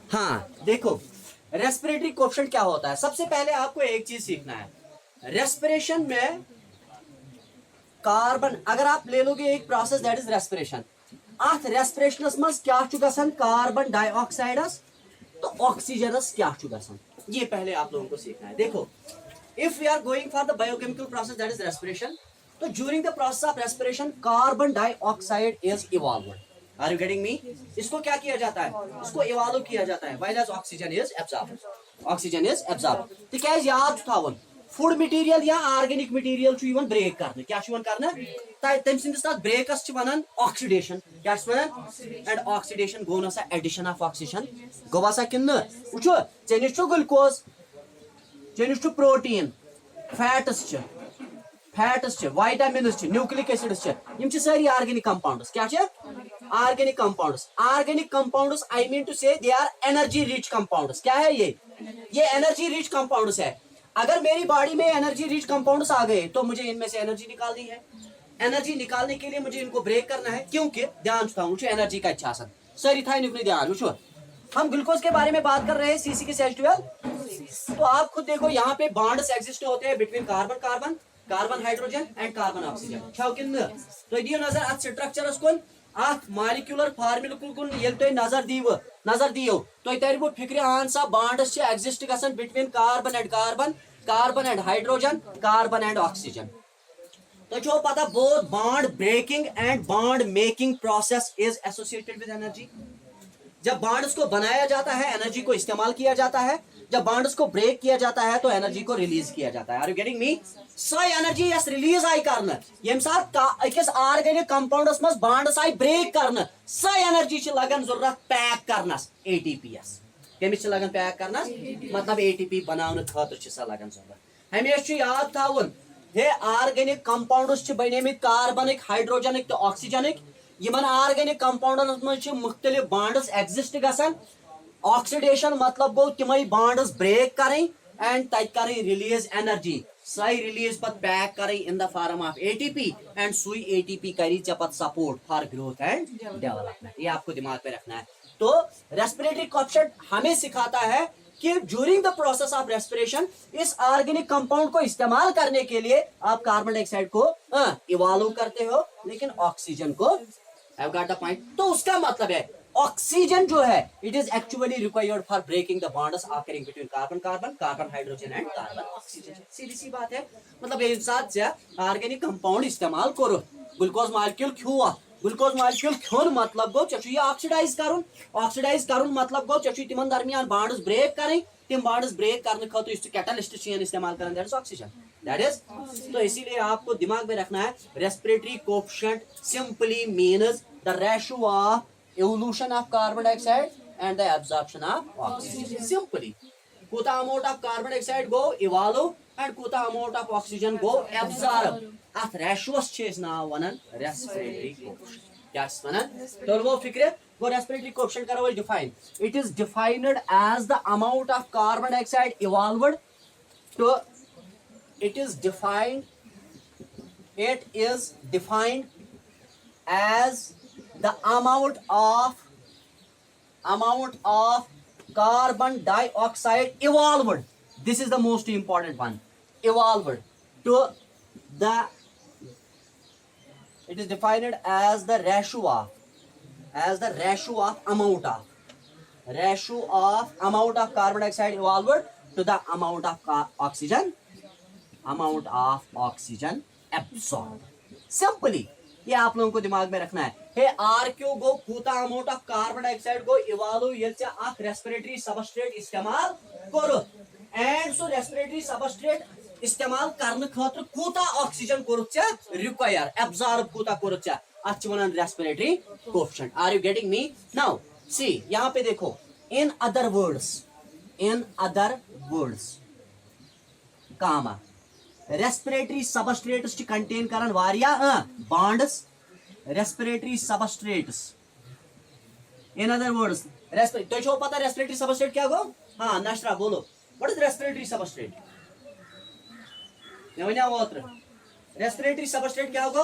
हाँ देखो, respiratory coefficient क्या होता है। सबसे पहले आपको एक चीज सीखना है, रेस्पिरेशन में कार्बन, अगर आप ले लोगे एक प्रोसेस दैट इज रेस्पिरेशन, अथ रेस्पिरेशनस मज क्या गसन कार्बन डाइऑक्साइडस तो ऑक्सीजनस क्या गसन, ये पहले आप लोगों को सीखना है। देखो, if we are going for the biochemical process that is respiration, तो during the process of respiration carbon dioxide is evolved. Are you getting me? इसको क्या किया जाता है, इसको इवॉल्व किया जाता है, while as oxygen is absorbed, oxygen is absorbed. तिकाज याद थावन फूड मटीरियल या ऑर्गेनिक मटीरियल छु यवन ब्रेक करने, क्या छु यवन करने, तम सिंदिस तथ ब्रेकस छु वनान ऑक्सीडेशन, क्या छु वनान, एंड ऑक्सीडेशन गो नसा एडिशन ऑफ ऑक्सीजन गो वसा किन वुचो चे निश छु ग्लूकोज, चे निश छु प्रोटीन, फैट्स छु, विटामिन्स छु, न्यूक्लिक एसिड्स छु, यम छु सारी ऑर्गेनिक कंपाउंड्स, क्या छु organic compounds. Organic compounds I mean to say they are energy rich compounds. क्या है ये एनर्जी रिच कंपाउंड्स है। अगर मेरी बॉडी में एनर्जी रिच कंपाउंड्स आ गए तो मुझे इनमें से एनर्जी निकालनी है। एनर्जी निकालने के लिए मुझे इनको ब्रेक करना है, क्योंकि ध्यान था एनर्जी का अच्छा असर सारी था नुकनी ध्यान वुचो। हम ग्लूकोज के बारे में बात कर रहे हैं, CC तो आप खुद देखो यहाँ पे बॉन्ड्स एग्जिस्ट होते हैं between carbon carbon, carbon hydrogen and carbon oxygen. छो कि तो दियो नजर अत स्ट्रक्चरस कुन, अत मॉलिक्यूलर फार्मूला कुन येल तुम नजर दियो तो तरबो फिक्र आन सा बॉन्ड्स एग्जिस्ट गसन between carbon and carbon, carbon and hydrogen, carbon and oxygen. तो जो पता both bond breaking and bond making process is associated with energy. जब बॉन्ड्स को बनाया जाता है एनर्जी को इस्तेमाल किया जाता है, जब बॉन्ड्स को ब्रेक किया जाता है तो एनर्जी को रिलीज किया जाता है। Are you getting me? So energy यस रिलीज आई करन यम साथ अकिस ऑर्गेनिक कंपाउंडस मस बॉन्ड्स आई ब्रेक करन, सो एनर्जी छ लगन जरूरत पैक करनस ATPs। कमिस छ लगन पैक करनस, मतलब ATP बनावन खातिर छ सा लगन जरूरत। हमेशा छ याद थावन हे ऑर्गेनिक कंपाउंड्स छ बनेमित कार्बनिक, हाइड्रोजनिक तो ऑक्सीजनिक। यमन ऑर्गेनिक कंपाउंडन मज मुख्तलिफ बॉन्ड्स एग्जिस्ट गसन। ऑक्सीडेशन मतलब गो तिमई बॉन्ड्स ब्रेक करें एंड तत करें रिलीज एनर्जी, सही रिलीज पत पैक करें in the form of ATP and सुई ATP करी चे पत support for growth and development. ये आपको दिमाग में रखना है। तो रेस्पिरेटरी कोएफिशिएंट हमें सिखाता है कि during the process of respiration इस ऑर्गेनिक कंपाउंड को इस्तेमाल करने के लिए आप कार्बन डाइऑक्साइड को इवॉल्व करते हो, लेकिन ऑक्सीजन को I've got the point। तो उसका मतलब है ऑक्सीजन जो है it is actually required for breaking the bonds occurring between carbon carbon, carbon hydrogen and carbon oxygen. सीधी सी बात है। मतलब एक साथ से ऑर्गेनिक कंपाउंड इस्तेमाल करो। ग्लूकोज मॉलिक्यूल क्यों, ग्लूकोज मॉलिक्यूल क्यों मतलब गो चे ऑक्सीडाइज करुन मतलब गो चे तिमन दरमियान बॉन्ड्स ब्रेक करें। तिम बॉन्ड्स ब्रेक करने खातिर इस कैटलिस्ट इस्तेमाल करें, that is oxygen, that is. तो इसीलिए आपको दिमाग में रखना है respiratory coefficient simply means the ratio of evolution of carbon dioxide and the absorption of oxygen. Simply, kuta amount of carbon dioxide go evolve and kuta amount of oxygen go absorb. At ratios is now one respiratory coefficient. Yes, one. तो वो फिक्रे वो respiratory coefficient करो वो define. It is defined as the amount of carbon dioxide evolved. तो it is defined as the amount of carbon dioxide evolved. This is the most important one. Evolved to the, it is defined as the ratio of amount of carbon dioxide evolved to the amount of oxygen absorbed. Simply ये आप लोगों को दिमाग में रखना है। हे R Q गो कूता अमाउंट ऑफ कार्बन डाइऑक्साइड गो इवॉल्व ये रेस्पिरेटरी सबस्ट्रेट इस्तेमाल करो एंड सो रेस्पिरेटरी सबस्ट्रेट इस्तेमाल करने खातिर कूता ऑक्सीजन करो रिक्वायर एब्जॉर्ब कूता करो अच्छी वनान respiratory coefficient. Are you getting me? Now see यहाँ पे देखो, इन अदर वर्ड्स कामा रेस्पिरेटरी सबस्ट्रेट्स कंटेन करन वारिया bonds, respiratory substrates. In other words तो छो पता रेस्पिरेटरी सबस्ट्रेट क्या गो? हाँ नशरा बोलो, व्हाट इज रेस्पिरेटरी सबस्ट्रेट? नेवन्या वोत्र रेस्पिरेटरी सबस्ट्रेट क्या गो?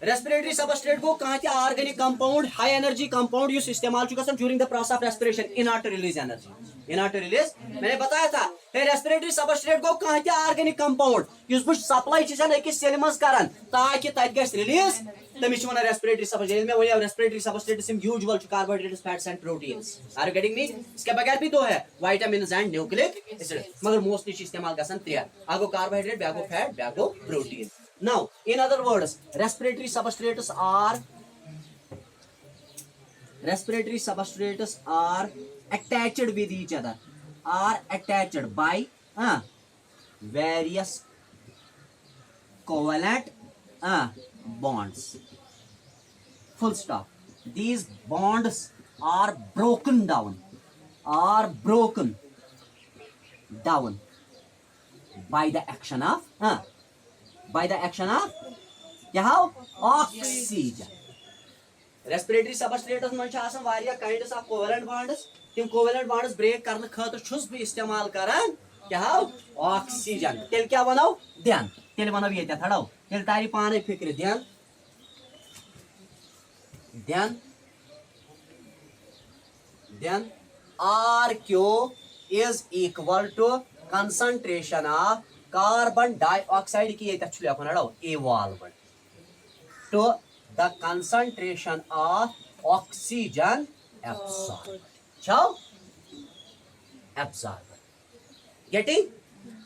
रेस्पिरेटरी सबस्ट्रेट को कहाँ क्या organic compound high energy compound use इस्तेमाल चुका during the process of respiration in order to release energy in order to release मैंने बताया था रेस्पिरेटरी सबस्ट्रेट को कहाँ क्या ऑर्गेनिक कंपाउंड यूज बुश सप्लाई चीजन अकिस सेल मज करन ताकि तत गस रिलीज तमिस वन रेस्पिरेटरी सबस्ट्रेट में वही रेस्पिरेटरी सबस्ट्रेट सिम usual carbohydrates fats and proteins are you getting me इसके बगैर भी दो है विटामिन्स एंड न्यूक्लिक एसिड मगर मोस्टली इस्तेमाल गसन त्रे आगो कार्बोहाइड्रेट ब्यागो फैट ब्यागो protein now in other words respiratory substrates are attached with each other are attached by various covalent bonds full stop these bonds are broken down by the action of क्या oxygen respiratory substrates मन kinds of covalent bonds तिम covalent bonds break करने खतर छुस बह इस्तेमाल करान क्या oxygen तेल क्या वनो ध्यान तेल वनो ये थड़ो तेल तारी पाने फिक्र ध्यान RQ is equal to concentration of carbon dioxide की लिखन evolve to the concentration of oxygen absorb getting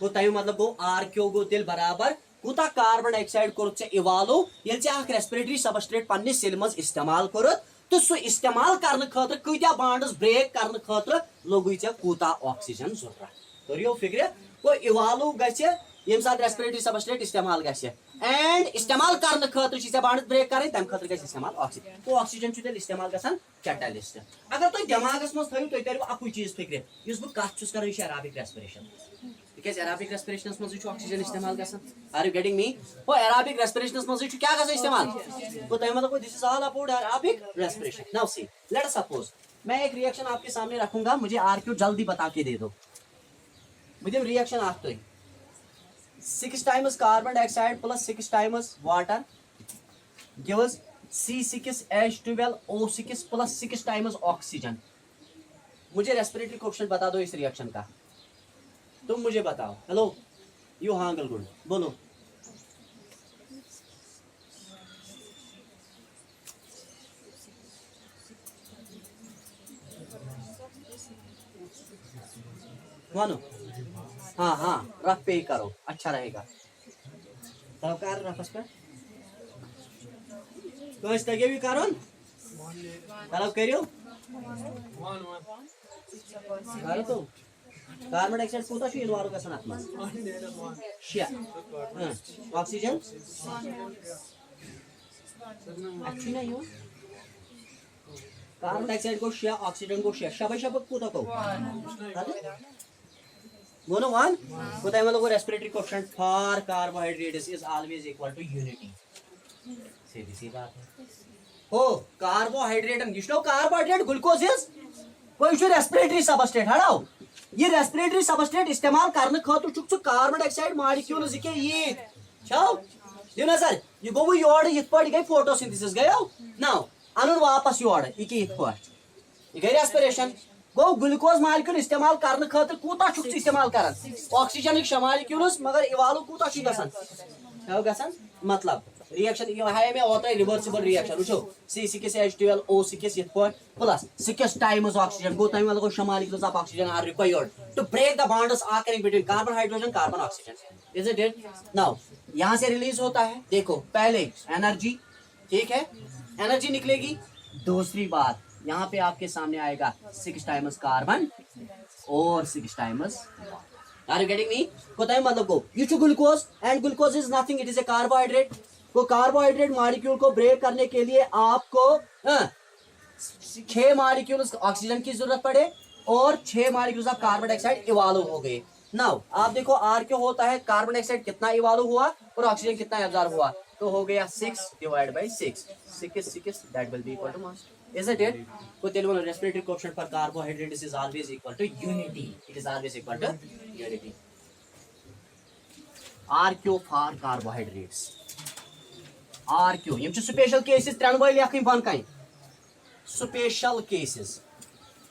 को तय मतलब गो आर क्यू गो तेल बराबर कूता कार्बन डाइऑक्साइड कोर इवॉल्व ये रेस्पिरेटरी सबस्ट्रेट पन्ने सेल मज इस्तेमाल कोर तो सो इस्तेमाल करने खतर कत्या बॉन्ड्स ब्रेक करने खतर लोगुई कूता ऑक्सीजन जरूरत करियो फिक्र को इवॉल्व गसे यम साथ रेस्पिरेटरी सबस्ट्रेट इस्तेमाल गसे एंड इस्तेमाल करने खतर छ बॉन्ड्स ब्रेक करें तम खतर गसे इस्तेमाल ऑक्सीजन तो ऑक्सीजन छ तेल इस्तेमाल गसन कैटलिस्ट अगर तो दिमागस मज थयो तो तरु अकु चीज फिक्र युस बु कथ छुस करन एराबिक रेस्पिरेशन बिकॉज़ एराबिक रेस्पिरेशनस मज छ ऑक्सीजन इस्तेमाल गसन आर यू गेटिंग मी वो एराबिक रेस्पिरेशनस मज छ क्या गसन इस्तेमाल तो तय मतलब this is all about aerobic respiration now see let us suppose मैं एक रिएक्शन आपके सामने रखूंगा मुझे आरक्यू जल्दी बता के दे दो मुझे रिएक्शन आता है 6 times carbon dioxide plus 6 times water gives C6H12O6 plus 6 times oxygen मुझे रेस्पिरेटरी कोएफिशिएंट बता दो इस रिएक्शन का तुम मुझे बताओ हेलो यू हाँ गुड बोलो मानो हाँ हाँ रफ पे करो अच्छा रहेगा तब कर रफस पे तो इस तगे भी करो तलब करियो करो तो कार्बन डाइऑक्साइड कोता छु इनवारो गसन आत्मा शिया ऑक्सीजन अच्छी नहीं हो कार्बन डाइऑक्साइड को शिया ऑक्सीजन को शिया शबा शबक कोता को बोलो वन बताइए मतलब respiratory coefficient for carbohydrates is always equal to unity सीधी सी बात है हो कार्बोहाइड्रेट गिश्नो कार्बोहाइड्रेट ग्लूकोज इज कोई जो रेस्पिरेटरी सबस्ट्रेट हटाओ ये रेस्पिरेटरी सबस्ट्रेट इस्तेमाल करने खतर चुक कार्बन डाइऑक्साइड मॉलिक्यूल्स के ये छो दियो ना सर ये गो योर इथ पट गई फोटोसिंथेसिस गयो नाउ अनुन वापस योर ये के इथ पट ये गई रेस्पिरेशन गो ग्लूकोज मॉलिक्यूल इस्तेमाल करने खतर कूता छुक इस्तेमाल करन ऑक्सीजन के मॉलिक्यूल्स मगर इवॉल्व कूता छु गसन क्या गसन मतलब रिएक्शन ये है में होता है रिवर्सिबल रिएक्शन उछो C6H12O6 इथ पट प्लस 6 times ऑक्सीजन गो टाइम वाला को molecules of oxygen are required to break the bonds occurring between carbon hydrogen carbon oxygen is it now यहां से रिलीज होता है देखो पहले एनर्जी ठीक है एनर्जी निकलेगी दूसरी बात यहाँ पे आपके सामने आएगा 6 times कार्बन और 6 times are you getting me कोता है मतलब को you glucose and glucose is nothing it is a carbohydrate को कार्बोहाइड्रेट मॉलिक्यूल को ब्रेक करने के लिए आपको 6 मॉलिक्यूल्स ऑक्सीजन की जरूरत पड़े और 6 molecules of carbon dioxide evolve हो गए नाउ आप देखो आर क्यों होता है कार्बन डाइऑक्साइड कितना इवॉल्व हुआ और ऑक्सीजन कितना एब्जॉर्ब हुआ तो हो गया 6 divided by 6 that will be equal to mass isn't it so tell respiratory coefficient for carbohydrates is always equal to unity it is always equal to unity RQ for carbohydrates RQ यम special cases त्रेन वल लिख वन कहीं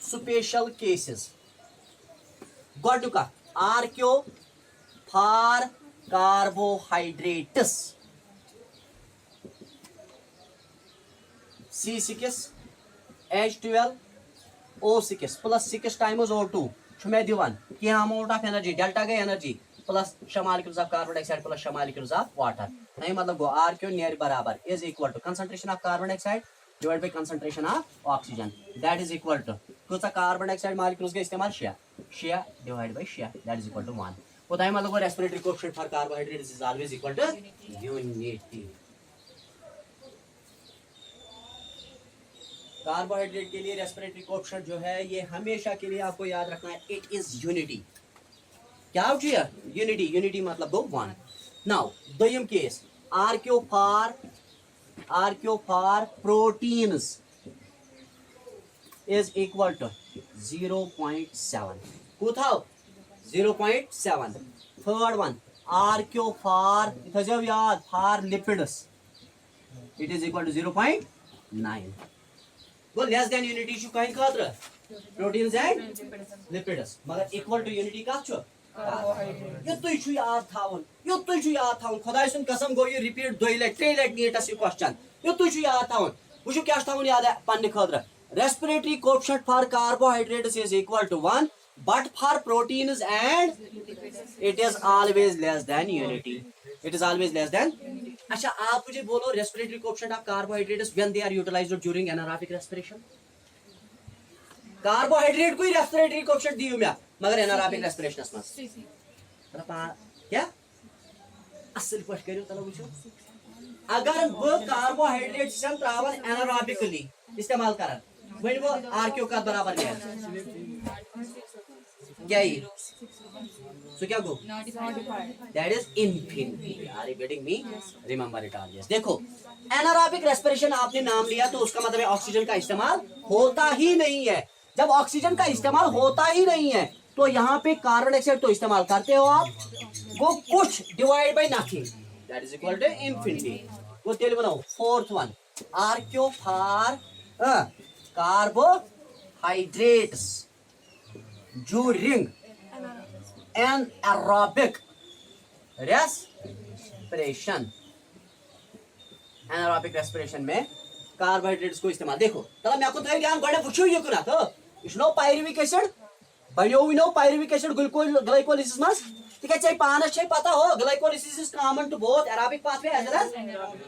special cases गोडुक RQ for carbohydrates C6H12O6 plus 6 times O2 मैं दिवान कि अमाउंट ऑफ एनर्जी डेल्टा गई energy plus molecules of carbon dioxide plus molecules of water नहीं मतलब गो RQ नियर बराबर is equal to concentration of carbon dioxide divide by concentration of oxygen that is equal to कुछ carbon dioxide molecules का इस्तेमाल 6 divide by 6 that is equal to 1 होता है मतलब respiratory coefficient for carbohydrates is always equal to unity carbohydrate के लिए respiratory coefficient जो है ये हमेशा के लिए आपको याद रखना है इट इज यूनिटी क्या हो गया यूनिटी मतलब दो 1 नाउ दोयम case RQ for proteins is equal to 0.7 कुथाव 0.7 थर्ड वन RQ फॉर याद for lipids it is equal to 0.9 वो लेस देन यूनिटी छु कहीं खातर प्रोटीन्स एंड लिपिड्स मगर इक्वल टू यूनिटी का छु युतुई छु याद थावन खुदा सुन कसम गो ये रिपीट 2 लट 3 लट नीटस ये क्वेश्चन युतुई छु याद थावन वुछु क्या थावन याद है पन्ने खातर respiratory coefficient for carbohydrates is equal to 1 but for proteins and it is always less than unity अच्छा आप मुझे बोलो respiratory coefficient of carbohydrates when they are utilised during anaerobic respiration carbohydrate को रेस्पिरेटरी कोएफिशिएंट दियो मैं मगर anaerobic respiration में क्या असल पट करियो तलो वुचो अगर वो कार्बोहाइड्रेट सिस्टम त्रावन एनारोबिकली इस्तेमाल करन वन वो RQ का बराबर है क्या ही So क्या go that is infinity are you getting me remember it all yes देखो एनारोबिक रेस्पिरेशन आपने नाम लिया तो उसका मतलब है ऑक्सीजन का इस्तेमाल होता ही नहीं है जब ऑक्सीजन का इस्तेमाल होता ही नहीं है तो यहाँ पे कार्बन डाइऑक्साइड तो इस्तेमाल करते हो आप वो कुछ divide by nothing that is equal to infinity वो तेल बनाओ fourth one RQ for carbohydrates during anaerobic respiration में कार्बोहाइड्रेट्स को इस्तेमाल देखो तला मैं आपको तो ध्यान गड़े पूछो ये कुना तो इसनो पायरुविक एसिड बनियो विनो पायरुविक एसिड ग्लाइकोलाइसिस मस ठीक है चाहिए पाना चाहिए पता हो glycolysis is common to both aerobic pathway as well as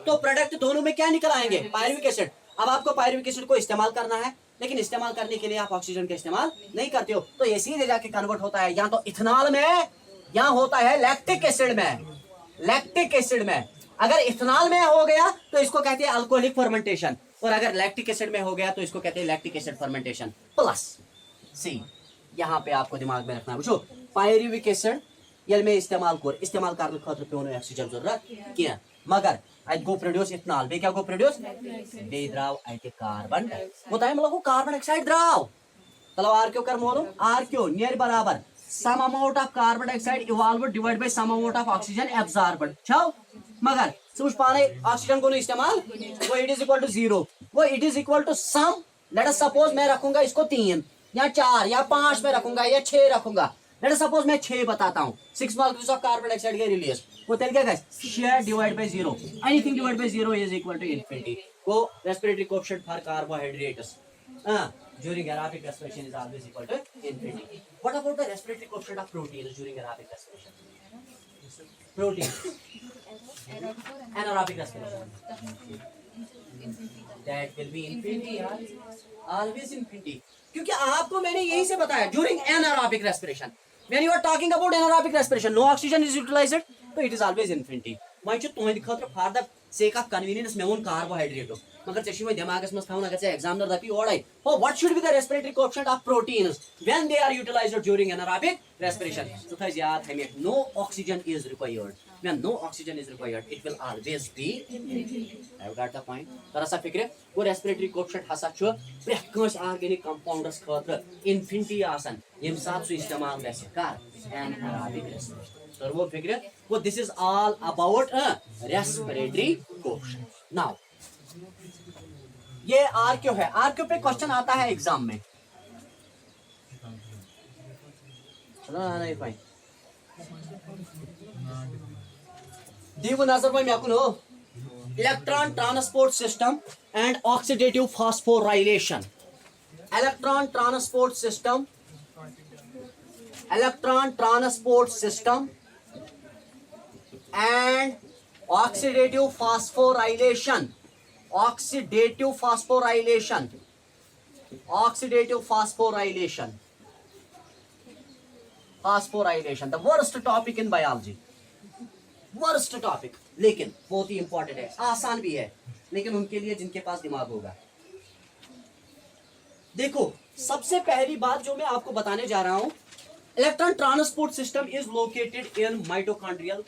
तो प्रोडक्ट दोनों में क्या निकल आएंगे पायरुविक एसिड अब आपको पायरुविक एसिड को इस्तेमाल करना है लेकिन इस्तेमाल करने के लिए आप ऑक्सीजन का इस्तेमाल नहीं करते हो तो ये सीधे जाके कन्वर्ट होता है या तो इथेनॉल में या होता है लैक्टिक एसिड में अगर इथेनॉल में हो गया तो इसको कहते हैं अल्कोहलिक फर्मेंटेशन और अगर लैक्टिक एसिड में हो गया तो इसको कहते हैं लैक्टिक एसिड फर्मेंटेशन प्लस सी यहाँ पे आपको दिमाग में रखना बुझो पायरुविक एसिड ये में इस्तेमाल करने खातिर पे ऑक्सीजन जरूरत क्या मगर I go produce ethanol. बे क्या go produce? बे द्राव आइटे कार्बन. वो टाइम लोगों कार्बन डाइऑक्साइड द्राव. तलो RQ कर मोलो RQ नियर बराबर some amount of carbon dioxide evolved divided by some amount of oxygen absorbed. छाओ मगर समझ पाने ऑक्सीजन को नहीं इस्तेमाल वो it is equal to 0. वो it is equal to some. Let us suppose मैं रखूँगा इसको 3 या 4 या 5 में रखूँगा या 6 रखूँगा. Let us suppose मैं 6 बताता हूँ 6 molecules of carbon dioxide के release वो तेल क्या guys share divide by 0 anything divided by 0 is equal to infinity को respiratory coefficient for carbohydrates during aerobic respiration is always equal to infinity. What about the respiratory coefficient of proteins during aerobic respiration? Protein anaerobic respiration that will be infinity यार always infinity क्योंकि आपको मैंने यही से बताया during anaerobic respiration when you are talking about anaerobic respiration no oxygen is utilized so it is always infinity वहीं जो तुम्हें दिखाता for the sake of convenience में उन carbohydrate मगर चश्मे में दिमाग में थाउन अगर से examiner दपी ओड़ाई oh what should be the respiratory coefficient of proteins when they are utilized during anaerobic respiration so था याद हमें no oxygen is required when no oxygen is required, it will always be empty. I've got the point. Tara sa fikre, wo respiratory coefficient hasa chu preth kans organic compounds khatra infinity asan. Yem saat su istemal gase kar anaerobic respiration. So wo fikre, wo this is all about respiratory coefficient. Now, ये are क्यों है? Are क्यों पे question आता है exam में. नहीं भाई दीव नजर भाई मैं हो electron transport system and oxidative phosphorylation. Electron transport system and oxidative phosphorylation. Oxidative phosphorylation. The worst topic in biology. Worst topic. लेकिन बहुत ही इंपॉर्टेंट है, आसान भी है, लेकिन उनके लिए जिनके पास दिमाग होगा. देखो, सबसे पहली बात जो मैं आपको बताने जा रहा हूं, electron transport system is located in mitochondrial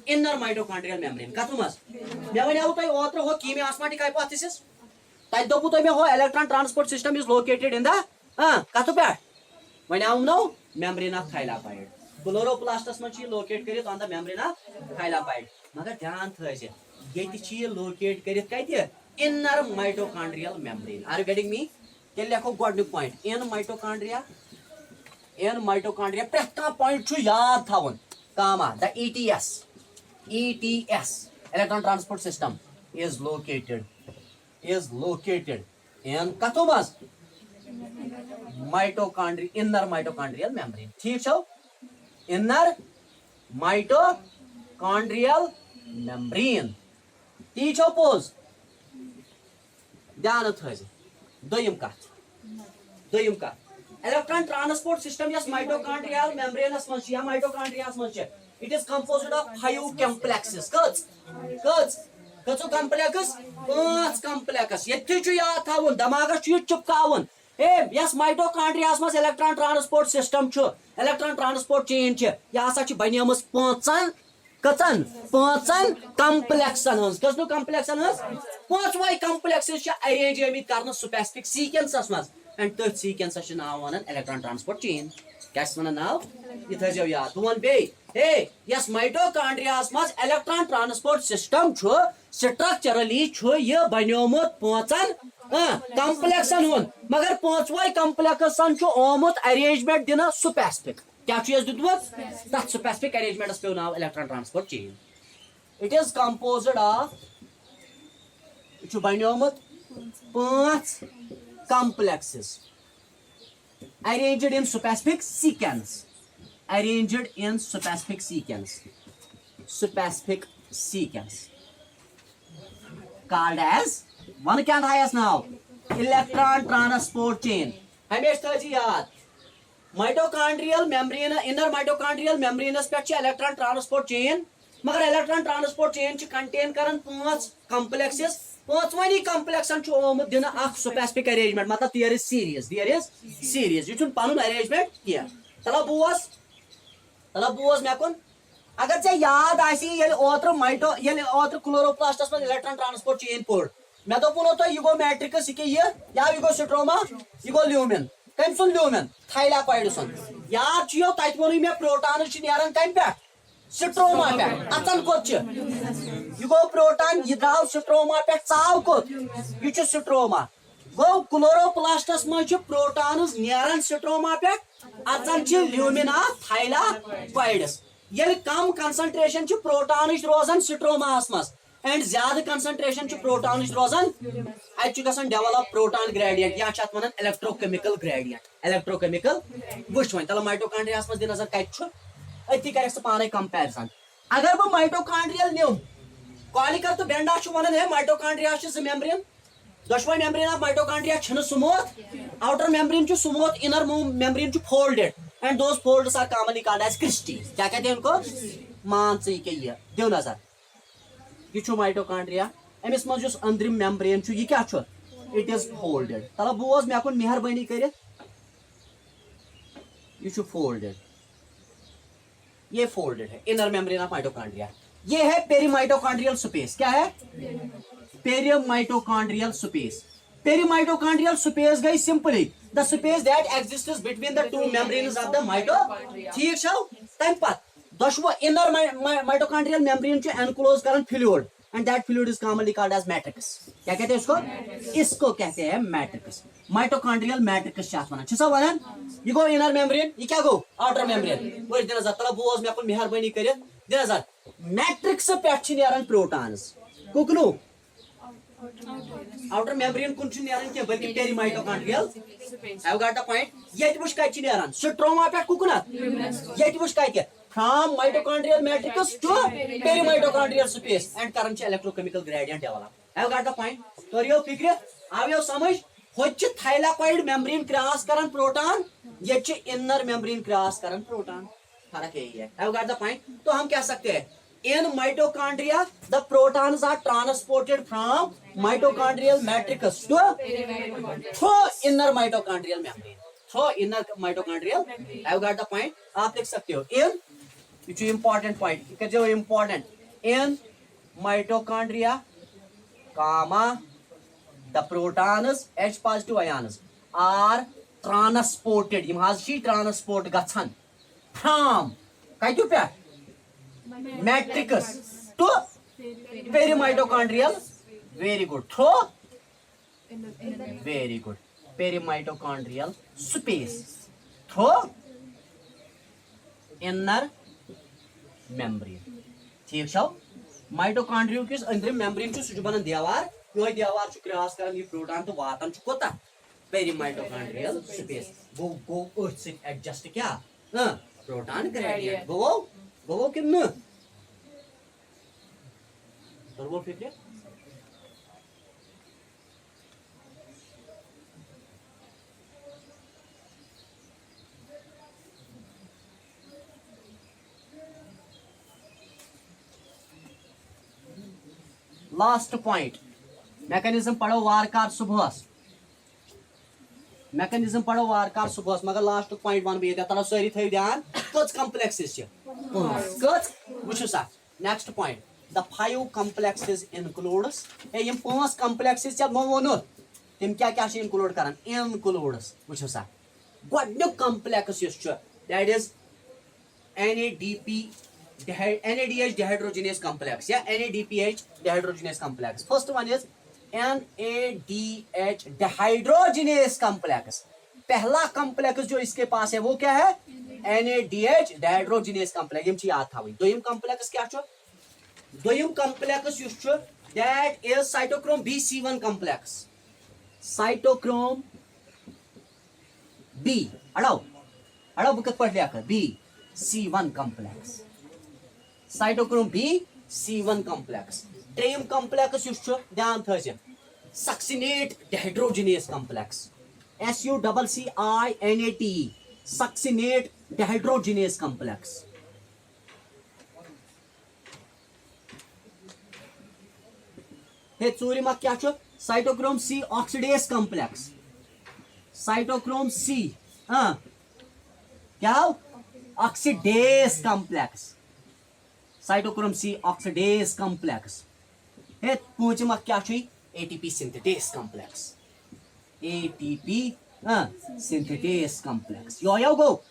inner mitochondrial membrane. Kathumas. Me wanu toy otra ho chemiosmotic hypothesis. Tai dopu toy me ho electron transport system is located in the kathu pe. Wanu no membrane of thylakoid. Chloroplastus man chi locate karit on the membrane of thylakoid. Magar dhyan thaise. Yeti chi locate karit kaite inner mitochondrial membrane. Are you getting me? Tel lekho godnik point. In mitochondria prethka point chu yaad thavun. Comma, the ETS, electron transport system is located in Kathumas inner mitochondrial membrane. ठीक छो? Inner mitochondrial membrane. ठीक छो pose? ध्यान थोइसे. दोयम का. Electron transport system yes mitochondrial membrane ya mitochondria. It is composed of 5 complexes. Complex. 5 complexes. Yetti chu yaad thawun damagas chu chupkawun. Hey, yes mitochondria mas electron transport system chu. Electron transport chain chu. Ya sa chu banemus 5 complexan hans. Kasnu complexan hans? 5 complexes chu arrange amit karna specific sequences mas. And third sequence is now on an electron transport chain. Guess one now? It has your one way. Hey, yes, mitochondria mas electron transport system chu structurally chu ye banyomut ponchan complexan hun. Magar ponchwai complexan chu omut arrangement dina specific. Kya chu yes dudwat? That specific arrangement is now electron transport chain. It is composed of chu banyomut 5 complexes arranged in specific sequence. Called as one can highest now electron transport chain. हमेश थी याद mitochondrial membrane inner mitochondrial membrane पे electron transport chain. मगर electron transport chain contain Karan 5 complexes. 5 complexan chu omut dina akh specific arrangement. Matlab there is series. You chun panun arrangement kiya. Tala buas mekun. Agar che yaad aisi yel otro chloroplastus mein electron transport chain por. मैं तो पुनो तो युगो matrix के ये या युगो stroma युगो lumen कम सुन lumen thylakoid सुन यार चियो ताइटमोनी में proton छि नेरन कम पे स्ट्रोमा पे अचन कोत छि युगो प्रोटॉन ये द्राव स्ट्रोमा पे चाव कोत ये छि स्ट्रोमा गो क्लोरोप्लास्टस में छि प्रोटॉन्स नेरन स्ट्रोमा पे अचन छि ल्यूमेन ऑफ थाइलाकोइड्स ये कम कंसंट्रेशन छि प्रोटॉन रोजन स्ट्रोमास मस and ज्यादा concentration च प्रोटॉन रोजान अच डेवलप प्रोटॉन ग्रेडियंट या वन इलेक्ट्रोकेमिकल ग्रेडियंट वुच वन तल माइटोकॉन्ड्रिया मज नजर कत अति कर पाने कंपेरिजन अगर बह माइटोकॉन्ड्रियल निम कॉलिकर तो बेंडा वन है माइटोकॉन्ड्रिया मेम्ब्रेन दोशवे membrane of mitochondria smooth outer membrane smooth inner membrane folded and those folds are commonly called as cristae क्या कहते हैं उनको मान के ये दिव नजर ये माइटोकॉन्ड्रिया अमिस मज अंदरिम मेम्ब्रेन ये क्या इट इज फोल्डेड तल बोज मे कुन मेहरबानी कर ये फोल्डेड ये फोल्डेड है, इनर मेम्ब्रेन ऑफ माइटोकॉन्ड्रिया। ये है पेरीमाइटोकॉन्ड्रियल स्पेस। क्या है? Perimitochondrial space. पेरीमाइटोकॉन्ड्रियल स्पेस गई simply the space that exists between the two membranes of the mito. ठीक छौ? तम पत दोशवो इनर माइटोकॉन्ड्रियल मेम्ब्रेन च एनक्लोज करन fluid and that fluid is commonly called as matrix. क्या कहते हैं उसको? इसको कहते हैं मैट्रिक्स। माइटोकॉन्ड्रियल मैट्रिक्स छात वनान छसा वनान। ये गो इनर मेम्ब्रेन, ये क्या गो? Outer membrane. वो दिन नजर तला बोज मे अपन मेहरबानी करित दिन नजर मैट्रिक्स पेट छ नेरन प्रोटॉन्स कुकनु आउटर मेम्ब्रेन कुन छ नेरन के बल्कि perimitochondrial. Have got the point? ये बुश कत छ नेरन स्ट्रोमा पेट कुकना ये बुश कत from mitochondrial matrix to perimitochondrial space and करन छ electrochemical gradient develop. Have got the point? तोरियो फिक्र आवियो समझ होच थाइलाकॉइड मेम्ब्रेन क्रॉस करन प्रोटॉन, ये छ इनर मेम्ब्रेन क्रॉस करन प्रोटॉन। फर्क यही है। Have got the point? तो हम कह सकते हैं in mitochondria the protons are transported from mitochondrial matrix to through inner mitochondrial membrane, through inner mitochondrial। Have got the point? आप लिख सकते हो in, which is important point, क्या जो important in mitochondria, comma the protons H positive ions are transported, यम हाज she transport गच्छन from कतु पे matrix to perimitochondrial। very good, through very good perimitochondrial space through inner membrane। ठीक छौ? Mitochondria किस अंदर membrane छ सुज बनन देवार, यो देवार छ क्रॉस करन ये प्रोटॉन तो वातन छ कोता पेरीमाइटोकॉन्ड्रियल स्पेस। गो अर्थ से एडजस्ट क्या प्रोटॉन ग्रेडियंट गो कि न सर्वो फिक्र। लास्ट पॉइंट मैकेनिज्म पढ़ो वारकार सुबह, मैकेनिज्म पढ़ो वारकार सुबह, मगर लास्ट पॉइंट वन बे तला सारी थो ध्यान कच कम्प्लेक्सेस छ कच वुचु सा। Next point the 5 complexes includes a um 5 complexes छ मो वोनो तिम क्या क्या छ इनक्लूड करन इनक्लूड्स वुचु सा। गोडनु कम्प्लेक्स यस छ that is NADP NADH dehydrogenase complex या NADPH dehydrogenase complex। first one is NADH dehydrogenase complex। पहला कॉम्प्लेक्स जो इसके पास है वो क्या है? NADH dehydrogenase complex। यम छी याद थावई। दोयम कॉम्प्लेक्स क्या छ? दोयम कॉम्प्लेक्स युस छ that is cytochrome B/C1 complex। cytochrome B अड़ाओ बुकत पढ़ लिया कर B/C1 complex। cytochrome B/C1 complex। ट्रेम कॉम्प्लेक्स युस छ ध्यान थसे succinate dehydrogenase complex SUCCINATE succinate dehydrogenase complex। हे चूरिमा क्या छ? cytochrome C oxidase complex। cytochrome C क्या oxidase complex। cytochrome C oxidase complex। हे पूछमा क्या छ? ATP synthetase complex। ATP synthetase complex। Yo go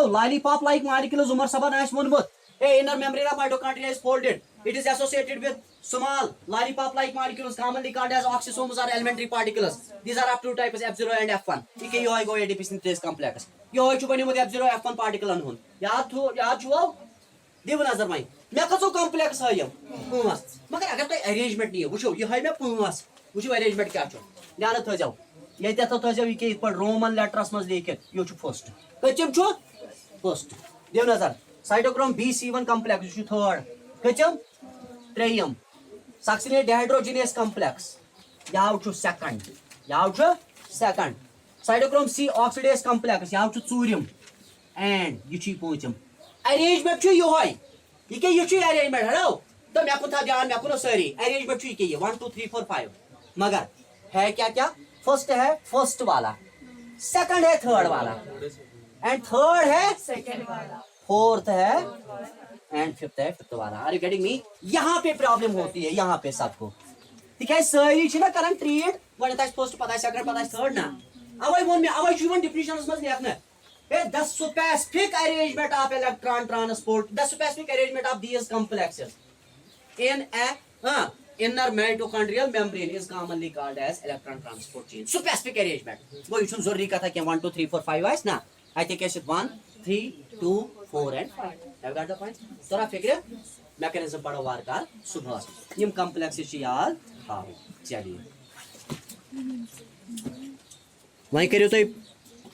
lollipop like molecules Umar Saban has wonmut। A inner membrane of mitochondria is folded, it is associated with small lollipop like molecules commonly called as oxysomes or elementary particles। these are of two types F0 and F1। ठीक है, यो ATP synthetase complex। यो छु बनिमुत F0 F1 particle अन हुन याद छु दिव नजर माई मैं कछो complex है यम 5 मगर अगर तो अरेंजमेंट नहीं है वुचो ये है मैं 5 वुचो अरेंजमेंट क्या छ ध्यान थ जाओ ये तो जाओ के पर रोमन लेटर्स मज लिखित यो छु फर्स्ट कचम छु फर्स्ट दिव नजर cytochrome B/C1 complex छु थर्ड कचम त्रेयम succinate dehydrogenase complex याव छु second cytochrome C oxidase complex याव छु चूरिम एंड ये छु पोचम अरेंजमेंट छु यो है ये के ये छु अरेंजमेंट हेलो तो मैं को था ध्यान मैं को सारी अरेंजमेंट छु के ये 1 2 3 4 5 मगर है क्या फर्स्ट है फर्स्ट वाला, सेकंड है थर्ड वाला एंड थर्ड है सेकंड वाला, फोर्थ है एंड फिफ्थ है फिफ्थ वाला। Are you getting me? यहाँ पे प्रॉब्लम होती है, यहाँ पे सबको तिकाय सारी छ ना करन ट्रीट गणित फर्स्ट पता सेकंड पता थर्ड ना अवै वोन मे अवै छु वन डिफिनेशनस मज लेखन the specific arrangement of electron transport, the specific arrangement of these complexes in a inner mitochondrial membrane is commonly called as electron transport chain. Specific arrangement. वो यूँ ज़रूरी कथा कि 1 2 3 4 5 आइस ना? I think it's 1 3 2 4 and 5. Have you got the point? तोरा फिक्र mechanism पढ़ो वार car सुबह यम complexes याद हाँ चलिए वहीं करियो तो